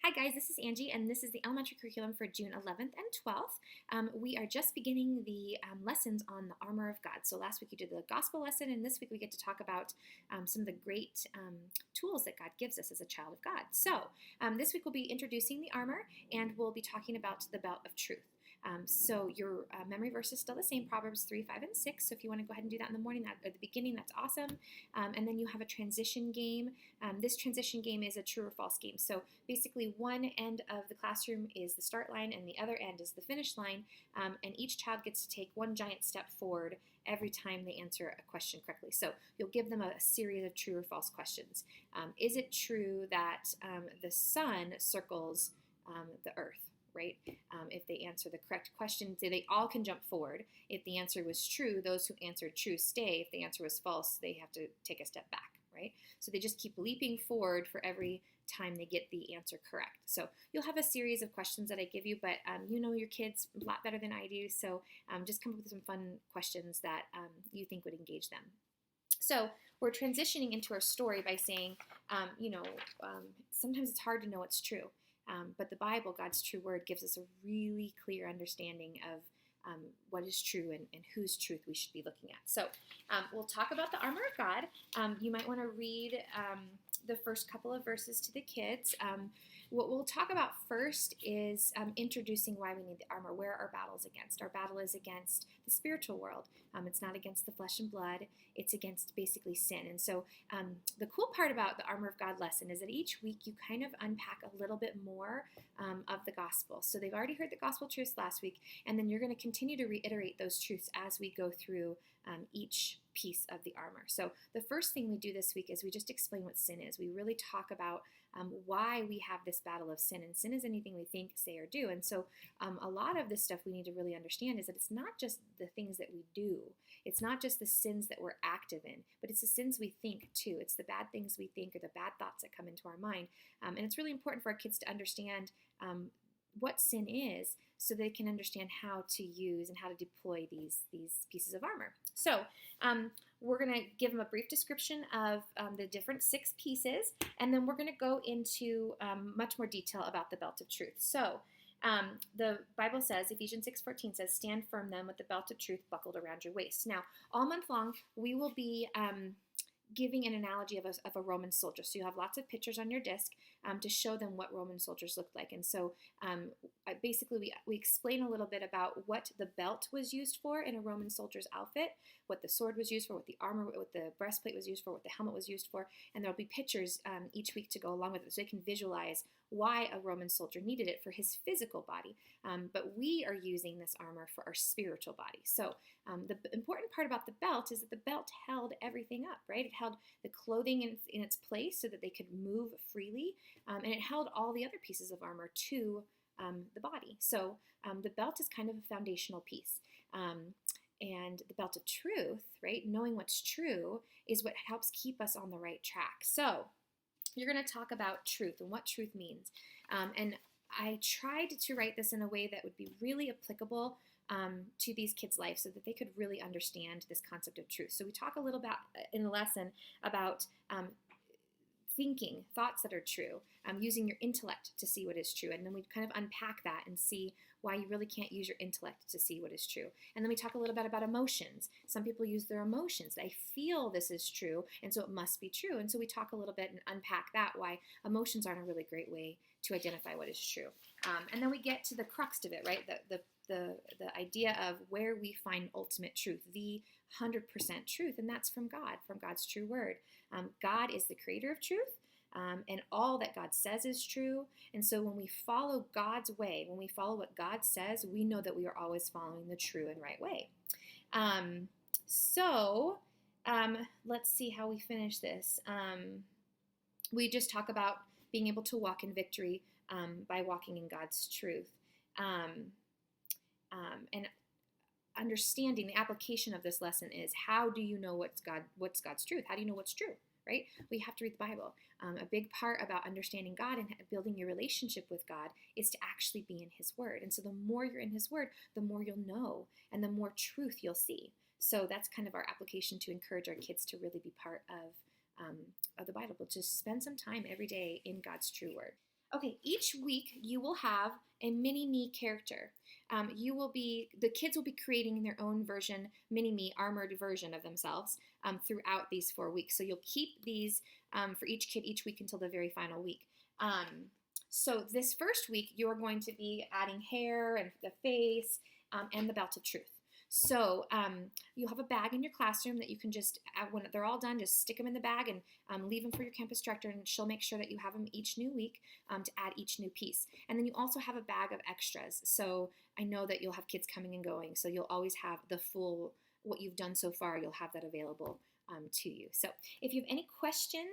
Hi guys, this is Angie, and this is the elementary curriculum for June 11th and 12th. We are just beginning the lessons on the armor of God. So last week you did the gospel lesson, and this week we get to talk about some of the great tools that God gives us as a child of God. So this week we'll be introducing the armor, and we'll be talking about the belt of truth. So your memory verse is still the same, Proverbs 3, 5, and 6. So if you want to go ahead and do that in the morning, at the beginning, that's awesome. And then you have a transition game. This transition game is a true or false game. So basically one end of the classroom is the start line and the other end is the finish line. And each child gets to take one giant step forward every time they answer a question correctly. So you'll give them a series of true or false questions. Is it true that the sun circles the earth? Right? If they answer the correct question, they all can jump forward. If the answer was true, those who answered true stay. If the answer was false, they have to take a step back, right? So they just keep leaping forward for every time they get the answer correct. So you'll have a series of questions that I give you, but you know your kids a lot better than I do, so just come up with some fun questions that you think would engage them. So we're transitioning into our story by saying, sometimes it's hard to know what's true. But the Bible, God's true word, gives us a really clear understanding of what is true and whose truth we should be looking at. So we'll talk about the armor of God. You might want to read the first couple of verses to the kids. What we'll talk about first is introducing why we need the armor, where our battle's against. Our battle is against the spiritual world. It's not against the flesh and blood. It's against basically sin. And so the cool part about the Armor of God lesson is that each week you kind of unpack a little bit more of the gospel. So they've already heard the gospel truths last week, and then you're going to continue to reiterate those truths as we go through each piece of the armor. So the first thing we do this week is we just explain what sin is. We really talk about why we have this battle of sin, and sin is anything we think, say, or do. And so a lot of this stuff we need to really understand is that it's not just the things that we do. It's not just the sins that we're active in, but it's the sins we think too. It's the bad things we think or the bad thoughts that come into our mind. And it's really important for our kids to understand what sin is so they can understand how to use and how to deploy these pieces of armor. So we're going to give them a brief description of the different 6 pieces, and then we're going to go into much more detail about the belt of truth. So the Bible says, Ephesians 6:14 says, stand firm then with the belt of truth buckled around your waist. Now, all month long, we will be giving an analogy of a Roman soldier. So you have lots of pictures on your disc to show them what Roman soldiers looked like. And so basically we explain a little bit about what the belt was used for in a Roman soldier's outfit, what the sword was used for, what the armor, what the breastplate was used for, what the helmet was used for. And there'll be pictures each week to go along with it so they can visualize why a Roman soldier needed it for his physical body. But we are using this armor for our spiritual body. So the important part about the belt is that the belt held everything up, right? It held the clothing in its place so that they could move freely, and it held all the other pieces of armor to the body. So the belt is kind of a foundational piece. And the belt of truth, right? Knowing what's true is what helps keep us on the right track. So you're going to talk about truth and what truth means. And I tried to write this in a way that would be really applicable to these kids' life so that they could really understand this concept of truth. So we talk a little about in the lesson about thinking thoughts that are true, using your intellect to see what is true. And then we kind of unpack that and see why you really can't use your intellect to see what is true. And then we talk a little bit about emotions. Some people use their emotions. They feel this is true, and so it must be true. And so we talk a little bit and unpack that, why emotions aren't a really great way to identify what is true. And then we get to the crux of it, right? The idea of where we find ultimate truth, the 100% truth, and that's from God, from God's true word. God is the creator of truth, and all that God says is true. And so when we follow God's way, when we follow what God says, we know that we are always following the true and right way. Let's see how we finish this. We just talk about being able to walk in victory by walking in God's truth. And understanding the application of this lesson is, how do you know what's God's truth? How do you know what's true, right? We have to read the Bible. A big part about understanding God and building your relationship with God is to actually be in His Word. And so the more you're in His Word, the more you'll know and the more truth you'll see. So that's kind of our application to encourage our kids to really be part of the Bible. But just spend some time every day in God's true Word. Okay, each week you will have a mini-me character. The kids will be creating their own version, mini-me, armored version of themselves throughout these 4 weeks. So you'll keep these for each kid each week until the very final week. So this first week, you're going to be adding hair and the face and the belt of truth. So you'll have a bag in your classroom that you can just, when they're all done, just stick them in the bag and leave them for your campus director, and she'll make sure that you have them each new week to add each new piece. And then you also have a bag of extras. So I know that you'll have kids coming and going, so you'll always have the full, what you've done so far, you'll have that available to you. So if you have any questions,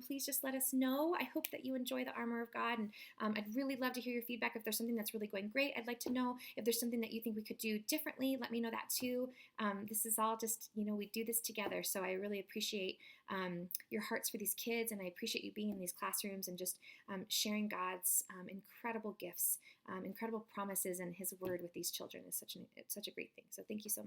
please just let us know. I hope that you enjoy the Armor of God, and I'd really love to hear your feedback. If there's something that's really going great, I'd like to know. If there's something that you think we could do differently, let me know that too. This is all just, we do this together, so I really appreciate your hearts for these kids, and I appreciate you being in these classrooms and just sharing God's incredible gifts, incredible promises, and His Word with these children is such a great thing. So thank you so much.